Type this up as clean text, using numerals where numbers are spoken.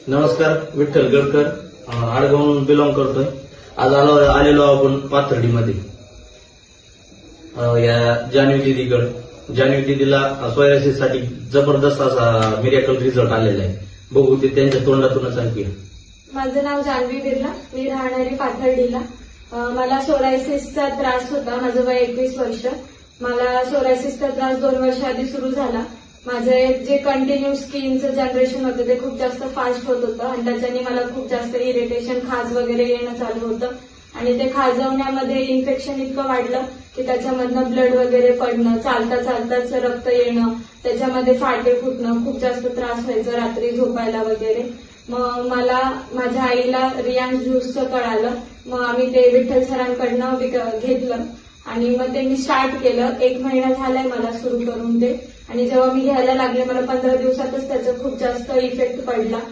नमस्कार, विठ्ठल गडकर, आडगावहून बिलॉंग करतोय. आज आलेलो आपण पाथर्डीमध्ये या जान्हवी दीदीला सोयासिस साठी जबरदस्त असा मिरॅकल रिझल्ट आलेला आहे. बघू ते त्यांच्या तोंडातूनच ऐकूया. माझं नाव जान्हवी बिर्ला, मी राहणारी पाथर्डीला. मला सोरायसिसचा त्रास होता. माझं वय 21 वर्ष. मला सोरायसिसचा त्रास 2 वर्ष आधी सुरू झाला. माझे जे कंटिन्यू स्किनचं जनरेशन होतं ते खूप जास्त फास्ट होत होतं आणि त्याच्याने मला खूप जास्त इरिटेशन, खाज वगैरे येणं चालू होतं आणि ते खाजवण्यामध्ये इन्फेक्शन इतकं वाढलं की त्याच्यामधनं ब्लड वगैरे पडणं, चालता चालताच रक्त येणं, त्याच्यामध्ये फाटे फुटणं, खूप जास्त त्रास व्हायचा रात्री झोपायला वगैरे. मग मला माझ्या आईला रियांश ज्यूसचं कळालं. मग आम्ही ते विठ्ठल सरांकडनं घेतलं आणि मग ते मी स्टार्ट केलं. 1 महिना झालाय मला सुरू करून ते. आणि जेव्हा मी घ्यायला लागले मला 15 दिवसातच त्याचा खूप जास्त इफेक्ट पडला.